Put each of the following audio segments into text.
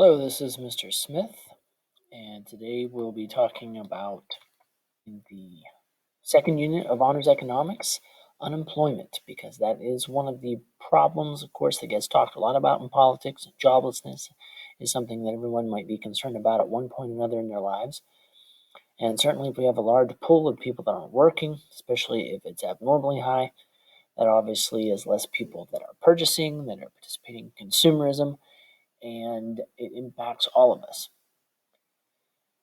Hello, this is Mr. Smith, and today we'll be talking about in the second unit of Honors Economics, unemployment, because that is one of the problems, of course, that gets talked a lot about in politics. Joblessness is something that everyone might be concerned about at one point or another in their lives. And certainly if we have a large pool of people that aren't working, especially if it's abnormally high, that obviously is less people that are purchasing, that are participating in consumerism, and it impacts all of us.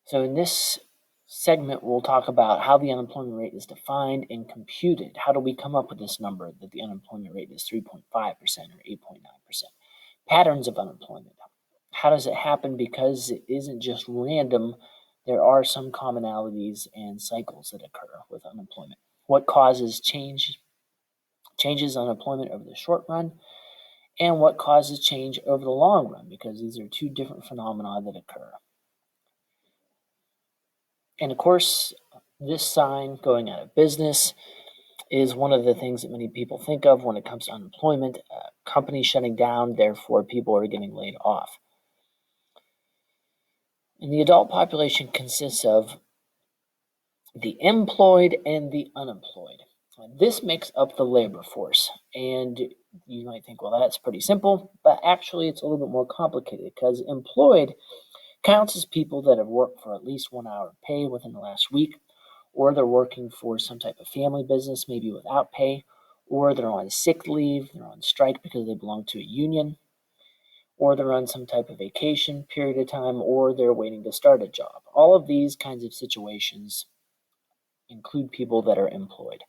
So in this segment, we'll talk about how the unemployment rate is defined and computed. How do we come up with this number that the unemployment rate is 3.5% or 8.9%? Patterns of unemployment. How does it happen? Because it isn't just random. There are some commonalities and cycles that occur with unemployment. What causes changes unemployment over the short run, and what causes change over the long run, because these are two different phenomena that occur. And of course, this sign going out of business is one of the things that many people think of when it comes to unemployment. Companies shutting down, therefore people are getting laid off. And the adult population consists of the employed and the unemployed. This makes up the labor force. And you might think, well, that's pretty simple, but actually it's a little bit more complicated, because employed counts as people that have worked for at least 1 hour of pay within the last week, or they're working for some type of family business, maybe without pay, or they're on sick leave, they're on strike because they belong to a union, or they're on some type of vacation period of time, or they're waiting to start a job. All of these kinds of situations include people that are employed.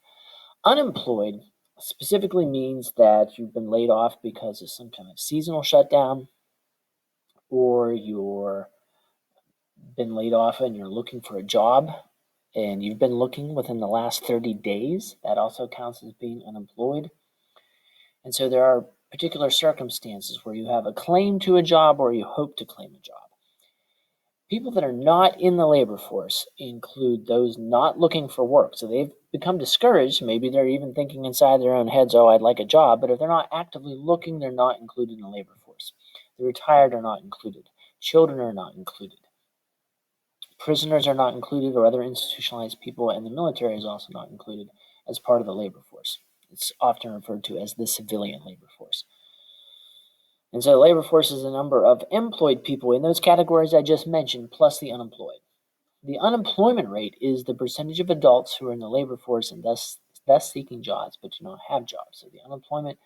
Unemployed specifically means that you've been laid off because of some kind of seasonal shutdown, or you've been laid off and you're looking for a job, and you've been looking within the last 30 days, that also counts as being unemployed. And so there are particular circumstances where you have a claim to a job or you hope to claim a job. People that are not in the labor force include those not looking for work. So they've become discouraged. Maybe they're even thinking inside their own heads, oh, I'd like a job. But if they're not actively looking, they're not included in the labor force. The retired are not included. Children are not included. Prisoners are not included, or other institutionalized people, and the military is also not included as part of the labor force. It's often referred to as the civilian labor force. And so the labor force is the number of employed people in those categories I just mentioned, plus the unemployed. The unemployment rate is the percentage of adults who are in the labor force and thus seeking jobs but do not have jobs. So the unemployment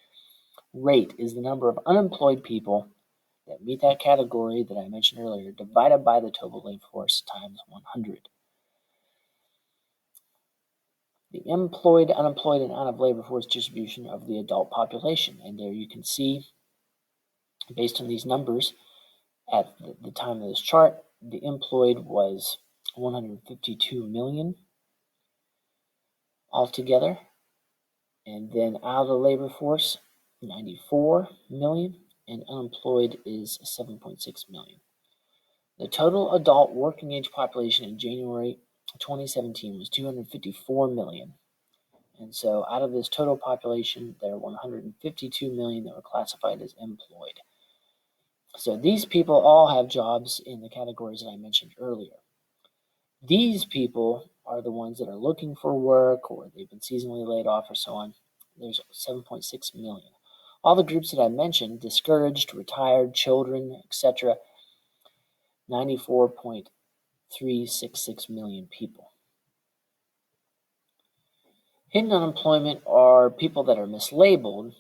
rate is the number of unemployed people that meet that category that I mentioned earlier, divided by the total labor force times 100. The employed, unemployed, and out of labor force distribution of the adult population. And there you can see, based on these numbers, at the time of this chart, the employed was 152 million altogether. And then out of the labor force, 94 million, and unemployed is 7.6 million. The total adult working age population in January 2017 was 254 million. And so out of this total population, there are 152 million that were classified as employed. So these people all have jobs in the categories that I mentioned earlier. These people are the ones that are looking for work, or they've been seasonally laid off, or so on. There's 7.6 million. All the groups that I mentioned, discouraged, retired, children, etc., 94.366 million people. Hidden unemployment are people that are mislabeled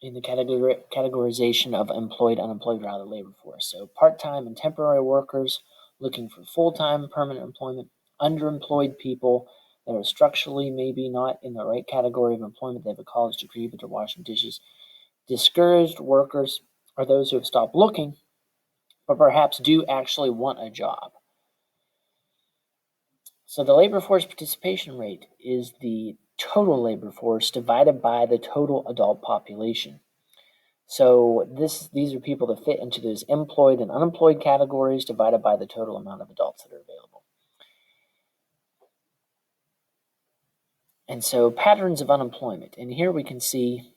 in the categorization of employed, unemployed, or out of the labor force. So part-time and temporary workers looking for full-time permanent employment, underemployed people that are structurally maybe not in the right category of employment. They have a college degree, but they're washing dishes. Discouraged workers are those who have stopped looking, but perhaps do actually want a job. So the labor force participation rate is the total labor force divided by the total adult population. So these are people that fit into those employed and unemployed categories divided by the total amount of adults that are available. And so patterns of unemployment. And here we can see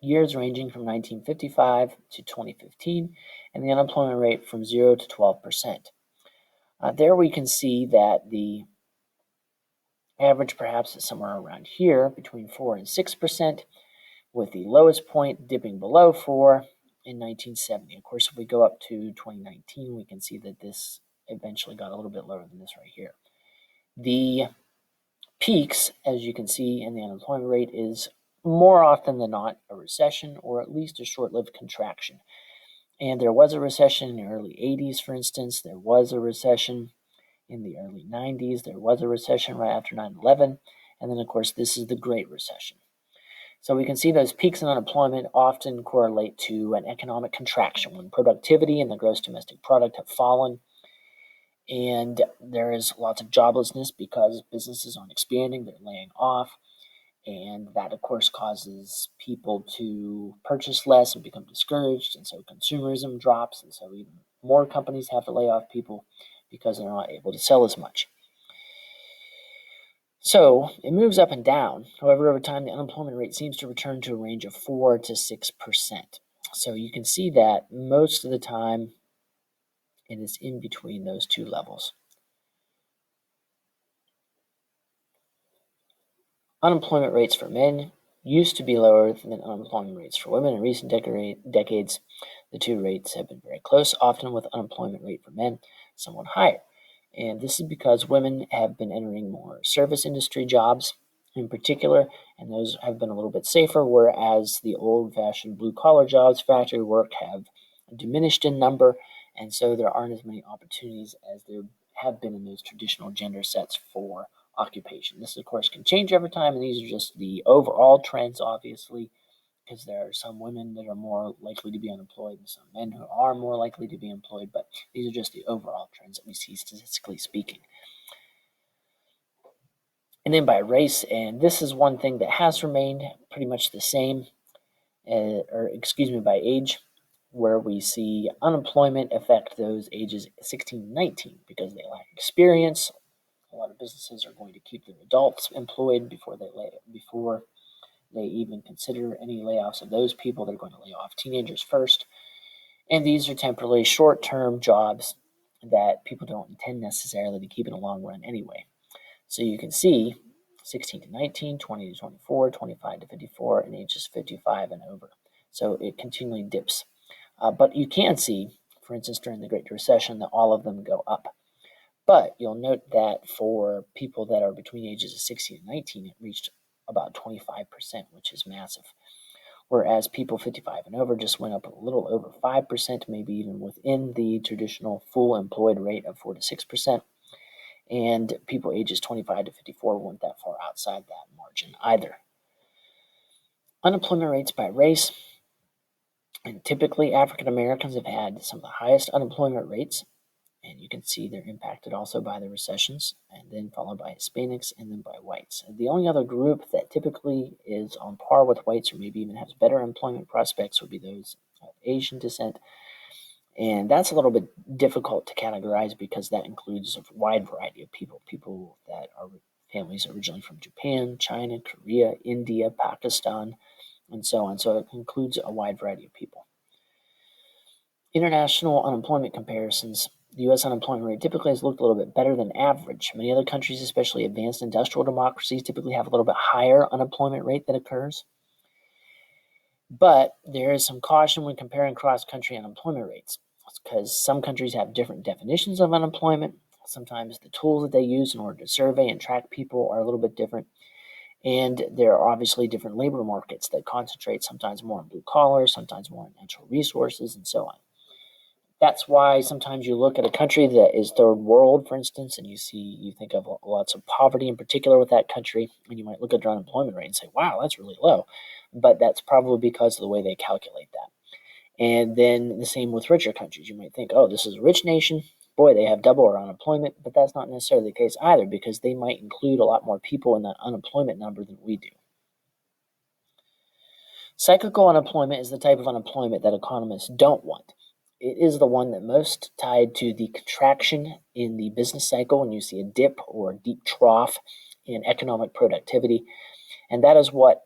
years ranging from 1955 to 2015, and the unemployment rate from 0 to 12%. There we can see that the average perhaps is somewhere around here, between 4 and 6%, with the lowest point dipping below 4 in 1970. Of course, if we go up to 2019, we can see that this eventually got a little bit lower than this right here. The peaks, as you can see in the unemployment rate, is more often than not a recession, or at least a short-lived contraction. And there was a recession in the early 80s, for instance. There was a recession in the early 90s. There was a recession right after 9/11. And then, of course, this is the Great Recession. So we can see those peaks in unemployment often correlate to an economic contraction when productivity and the gross domestic product have fallen. And there is lots of joblessness because businesses aren't expanding, they're laying off. And that, of course, causes people to purchase less and become discouraged. And so consumerism drops. And so even more companies have to lay off people because they're not able to sell as much. So it moves up and down. However, over time, the unemployment rate seems to return to a range of 4 to 6%. So you can see that most of the time it is in between those two levels. Unemployment rates for men used to be lower than unemployment rates for women. In recent decades, the two rates have been very close, often with unemployment rate for men somewhat higher. And this is because women have been entering more service industry jobs in particular, and those have been a little bit safer, whereas the old-fashioned blue-collar jobs, factory work, have diminished in number, and so there aren't as many opportunities as there have been in those traditional gender sets for occupation. This, of course, can change over time, and these are just the overall trends, obviously, because there are some women that are more likely to be unemployed and some men who are more likely to be employed, but these are just the overall trends that we see statistically speaking. And then by race, and this is one thing that has remained pretty much the same, by age, where we see unemployment affect those ages 16 to 19 because they lack experience. A lot of businesses are going to keep their adults employed before they even consider any layoffs of those people. They're going to lay off teenagers first. And these are temporarily short-term jobs that people don't intend necessarily to keep in the long run anyway. So you can see 16 to 19, 20 to 24, 25 to 54, and ages 55 and over. So it continually dips. But you can see, for instance, during the Great Recession, that all of them go up. But you'll note that for people that are between ages of 16 and 19, it reached about 25%, which is massive. Whereas people 55 and over just went up a little over 5%, maybe even within the traditional full employed rate of 4 to 6%. And people ages 25 to 54 weren't that far outside that margin either. Unemployment rates by race, and typically African Americans have had some of the highest unemployment rates. And you can see they're impacted also by the recessions, and then followed by Hispanics, and then by whites. The only other group that typically is on par with whites, or maybe even has better employment prospects, would be those of Asian descent. And that's a little bit difficult to categorize because that includes a wide variety of people. People that are families originally from Japan, China, Korea, India, Pakistan, and so on. So it includes a wide variety of people. International unemployment comparisons. The U.S. unemployment rate typically has looked a little bit better than average. Many other countries, especially advanced industrial democracies, typically have a little bit higher unemployment rate that occurs. But there is some caution when comparing cross-country unemployment rates because some countries have different definitions of unemployment. Sometimes the tools that they use in order to survey and track people are a little bit different. And there are obviously different labor markets that concentrate sometimes more on blue collar, sometimes more on natural resources, and so on. That's why sometimes you look at a country that is third world, for instance, and you think of lots of poverty in particular with that country, and you might look at their unemployment rate and say, wow, that's really low. But that's probably because of the way they calculate that. And then the same with richer countries. You might think, oh, this is a rich nation. Boy, they have double our unemployment. But that's not necessarily the case either because they might include a lot more people in that unemployment number than we do. Cyclical unemployment is the type of unemployment that economists don't want. It is the one that most tied to the contraction in the business cycle when you see a dip or a deep trough in economic productivity. And that is what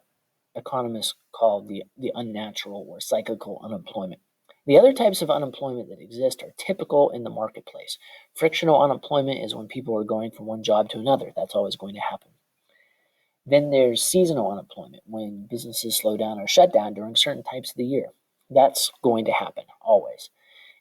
economists call the unnatural or cyclical unemployment. The other types of unemployment that exist are typical in the marketplace. Frictional unemployment is when people are going from one job to another. That's always going to happen. Then there's seasonal unemployment, when businesses slow down or shut down during certain types of the year. That's going to happen, always.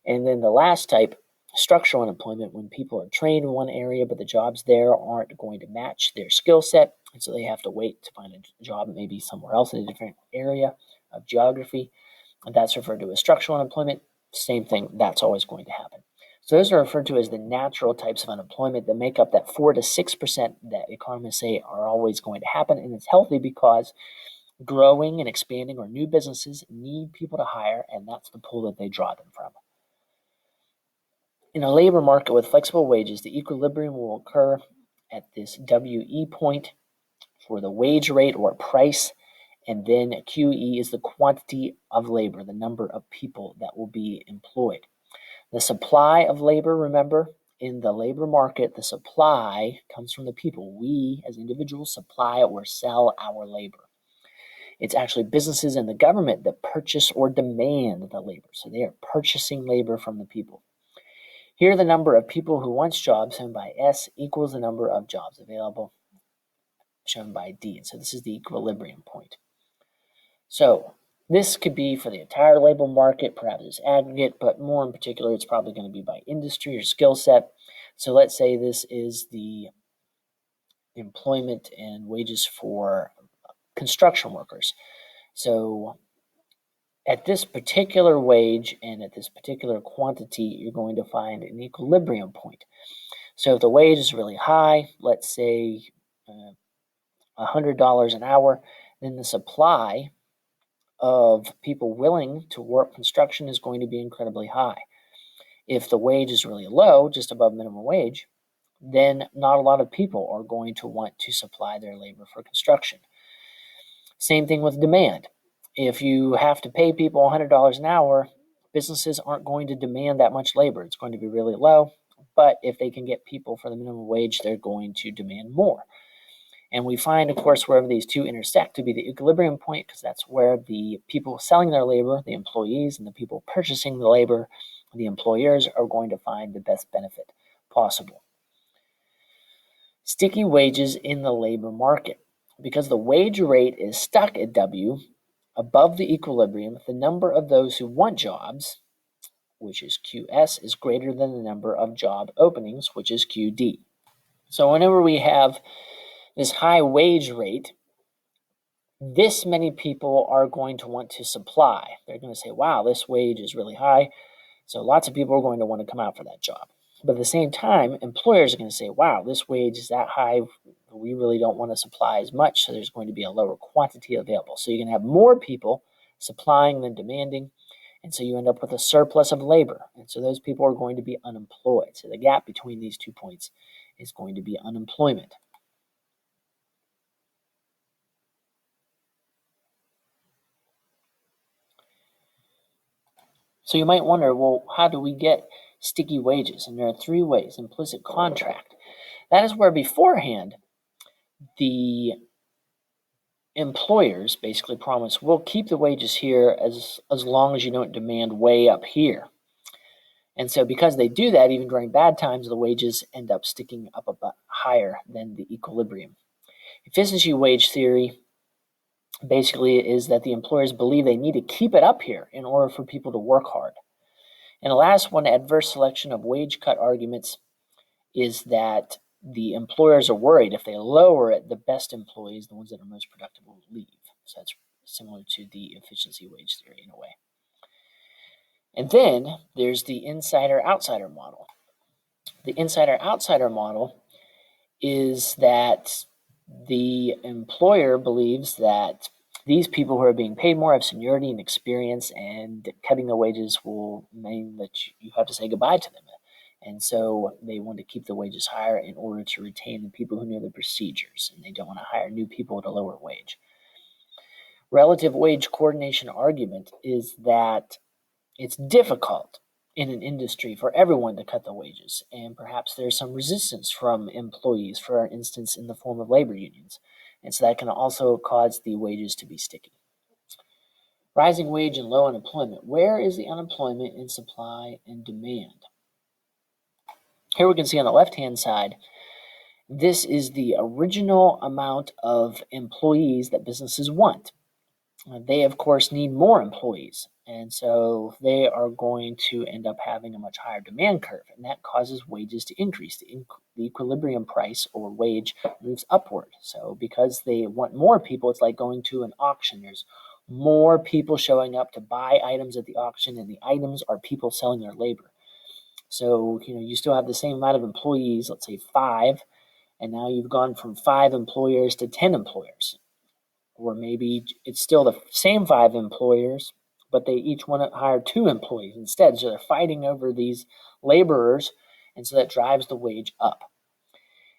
And then the last type, structural unemployment, when people are trained in one area, but the jobs there aren't going to match their skill set, and so they have to wait to find a job maybe somewhere else in a different area of geography. And that's referred to as structural unemployment. Same thing, that's always going to happen. So those are referred to as the natural types of unemployment that make up that 4 to 6% that economists say are always going to happen. And it's healthy because growing and expanding or new businesses need people to hire, and that's the pool that they draw them from. In a labor market with flexible wages, the equilibrium will occur at this WE point for the wage rate or price, and then QE is the quantity of labor, the number of people that will be employed. The supply of labor, remember, in the labor market, the supply comes from the people. We, as individuals, supply or sell our labor. It's actually businesses and the government that purchase or demand the labor. So they are purchasing labor from the people. Here, the number of people who want jobs, shown by S, equals the number of jobs available, shown by D. And so this is the equilibrium point. So this could be for the entire labor market, perhaps as aggregate, but more in particular, it's probably going to be by industry or skill set. So let's say this is the employment and wages for construction workers. So at this particular wage and at this particular quantity, you're going to find an equilibrium point. So if the wage is really high, let's say $100 an hour, then the supply of people willing to work construction is going to be incredibly high. If the wage is really low, just above minimum wage, then not a lot of people are going to want to supply their labor for construction. Same thing with demand. If you have to pay people $100 an hour, businesses aren't going to demand that much labor. It's going to be really low. But if they can get people for the minimum wage, they're going to demand more. And we find, of course, wherever these two intersect to be the equilibrium point, because that's where the people selling their labor, the employees, and the people purchasing the labor, the employers, are going to find the best benefit possible. Sticky wages in the labor market. Because the wage rate is stuck at W, above the equilibrium, the number of those who want jobs, which is QS, is greater than the number of job openings, which is QD. So whenever we have this high wage rate, this many people are going to want to supply. They're going to say, wow, this wage is really high. So lots of people are going to want to come out for that job. But at the same time, employers are going to say, wow, this wage is that high. We really don't want to supply as much. So there's going to be a lower quantity available. So you're going to have more people supplying than demanding. And so you end up with a surplus of labor. And so those people are going to be unemployed. So the gap between these 2 points is going to be unemployment. So you might wonder, well, how do we get sticky wages? And there are 3 ways. Implicit contract. That is where beforehand the employers basically promise, we'll keep the wages here as long as you don't demand way up here. And so because they do that, even during bad times, the wages end up sticking up a bit higher than the equilibrium. Efficiency wage theory basically is that the employers believe they need to keep it up here in order for people to work hard. And the last one, adverse selection of wage cut arguments, is that the employers are worried if they lower it, the best employees, the ones that are most productive, will leave. So that's similar to the efficiency wage theory in a way. And then there's the insider-outsider model. The insider-outsider model is that the employer believes that these people who are being paid more have seniority and experience, and cutting the wages will mean that you have to say goodbye to them. And so they want to keep the wages higher in order to retain the people who know the procedures, and they don't want to hire new people at a lower wage. Relative wage coordination argument is that it's difficult in an industry for everyone to cut the wages, and perhaps there's some resistance from employees, for instance, in the form of labor unions. And so that can also cause the wages to be sticky. Rising wage and low unemployment. Where is the unemployment in supply and demand? Here we can see on the left-hand side, this is the original amount of employees that businesses want. They, of course, need more employees, and so they are going to end up having a much higher demand curve, and that causes wages to increase. The equilibrium price or wage moves upward. So because they want more people, it's like going to an auction. There's more people showing up to buy items at the auction, and the items are people selling their labor. So, you still have the same amount of employees, let's say 5, and now you've gone from 5 employers to 10 employers. Or maybe it's still the same 5 employers, but they each want to hire 2 employees instead. So they're fighting over these laborers, and so that drives the wage up.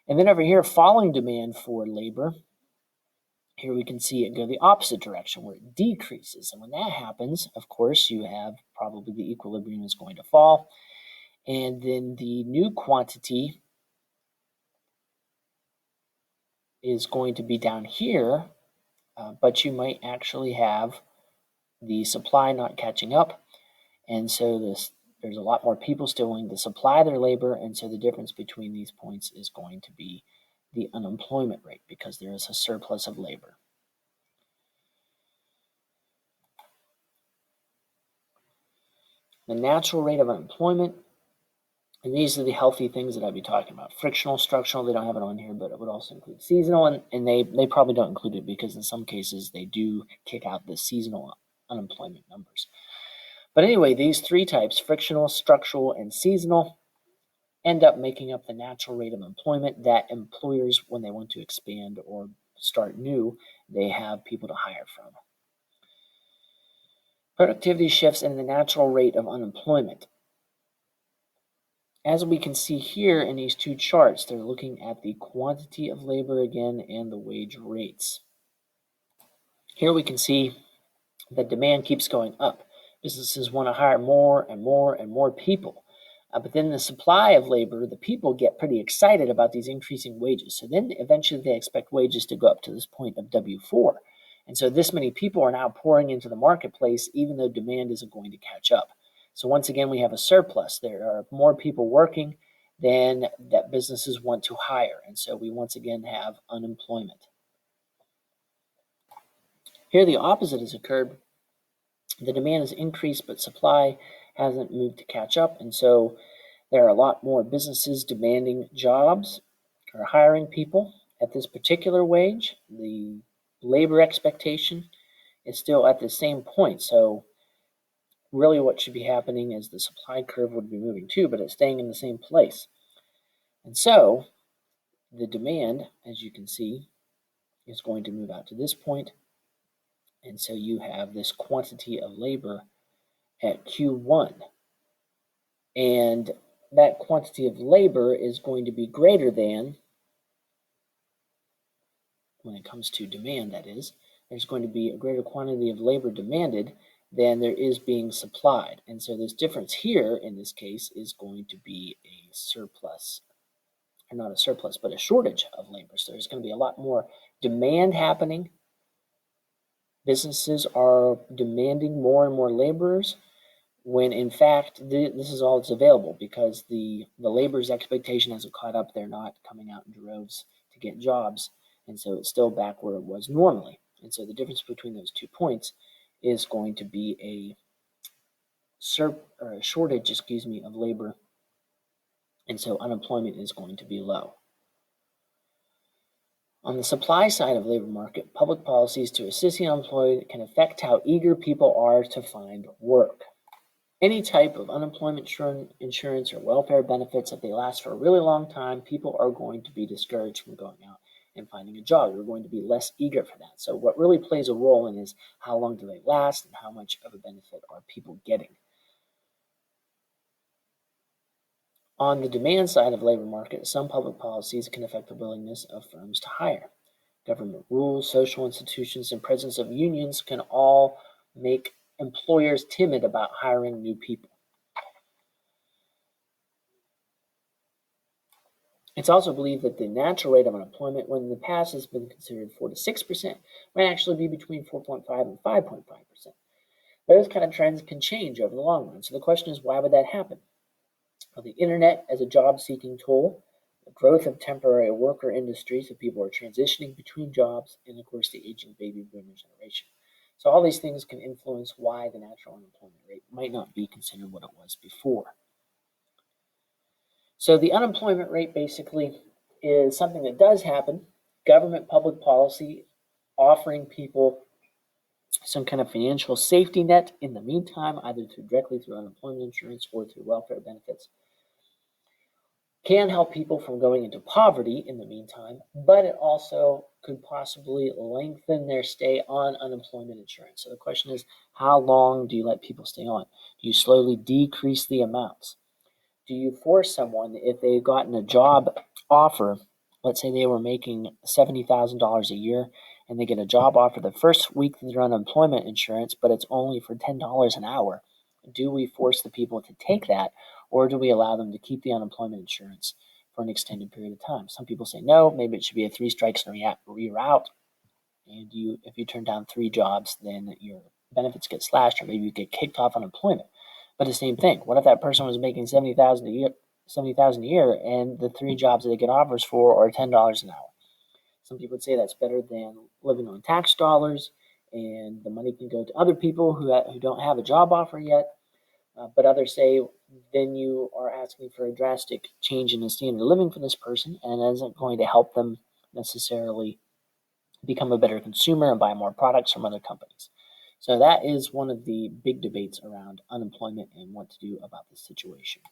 And then over here, falling demand for labor, here we can see it go the opposite direction where it decreases. And when that happens, of course, you have probably the equilibrium is going to fall. And then the new quantity is going to be down here, but you might actually have the supply not catching up. And so there's a lot more people still willing to supply their labor. And so the difference between these points is going to be the unemployment rate because there is a surplus of labor. The natural rate of unemployment, and these are the healthy things that I'd be talking about. Frictional, structural, they don't have it on here, but it would also include seasonal, and they probably don't include it because in some cases they do kick out the seasonal unemployment numbers. But anyway, these 3 types, frictional, structural, and seasonal, end up making up the natural rate of employment that employers, when they want to expand or start new, they have people to hire from. Productivity shifts in the natural rate of unemployment. As we can see here in these 2 charts, they're looking at the quantity of labor again and the wage rates. Here we can see that demand keeps going up. Businesses want to hire more and more and more people. But then the supply of labor, the people get pretty excited about these increasing wages. So then eventually they expect wages to go up to this point of W4. And so this many people are now pouring into the marketplace, even though demand isn't going to catch up. So once again, we have a surplus. There are more people working than that businesses want to hire. And so we once again have unemployment. Here the opposite has occurred. The demand has increased, but supply hasn't moved to catch up. And so there are a lot more businesses demanding jobs or hiring people at this particular wage. The labor expectation is still at the same point. So really what should be happening is the supply curve would be moving too, but it's staying in the same place. And so the demand, as you can see, is going to move out to this point. And so you have this quantity of labor at Q1. And that quantity of labor is going to be greater than, when it comes to demand, that is, there's going to be a greater quantity of labor demanded than there is being supplied. And so this difference here, in this case, is going to be a surplus, or not a surplus, but a shortage of labor. So there's going to be a lot more demand happening. Businesses are demanding more and more laborers, when in fact this is all that's available because the labor's expectation hasn't caught up. They're not coming out in droves to get jobs, and so it's still back where it was normally. And so the difference between those 2 points is going to be a shortage, of labor, and so unemployment is going to be low. On the supply side of the labor market, public policies to assist the unemployed can affect how eager people are to find work. Any type of unemployment insurance or welfare benefits, if they last for a really long time, people are going to be discouraged from going out and finding a job. They're going to be less eager for that. So what really plays a role in is how long do they last and how much of a benefit are people getting. On the demand side of the labor market, some public policies can affect the willingness of firms to hire. Government rules, social institutions, and presence of unions can all make employers timid about hiring new people. It's also believed that the natural rate of unemployment, when in the past has been considered 4 to 6%, might actually be between 4.5 and 5.5%. Those kind of trends can change over the long run. So the question is, why would that happen? Well, the internet as a job-seeking tool, the growth of temporary worker industries, so people are transitioning between jobs, and of course the aging baby boomer generation. So all these things can influence why the natural unemployment rate might not be considered what it was before. So the unemployment rate basically is something that does happen. Government public policy offering people some kind of financial safety net in the meantime, either directly through unemployment insurance or through welfare benefits, can help people from going into poverty in the meantime, but it also could possibly lengthen their stay on unemployment insurance. So the question is, how long do you let people stay on? Do you slowly decrease the amounts? Do you force someone, if they've gotten a job offer, let's say they were making $70,000 a year, and they get a job offer the first week that they're on unemployment insurance, but it's only for $10 an hour? Do we force the people to take that, or do we allow them to keep the unemployment insurance for an extended period of time? Some people say no, maybe it should be a 3 strikes and you're out. And if you turn down 3 jobs, then your benefits get slashed, or maybe you get kicked off unemployment. But the same thing. What if that person was making $70,000 a year, and the 3 jobs that they get offers for are $10 an hour? Some people would say that's better than living on tax dollars, and the money can go to other people who don't have a job offer yet. But others say then you are asking for a drastic change in the standard of living for this person, and it isn't going to help them necessarily become a better consumer and buy more products from other companies. So that is one of the big debates around unemployment and what to do about this situation.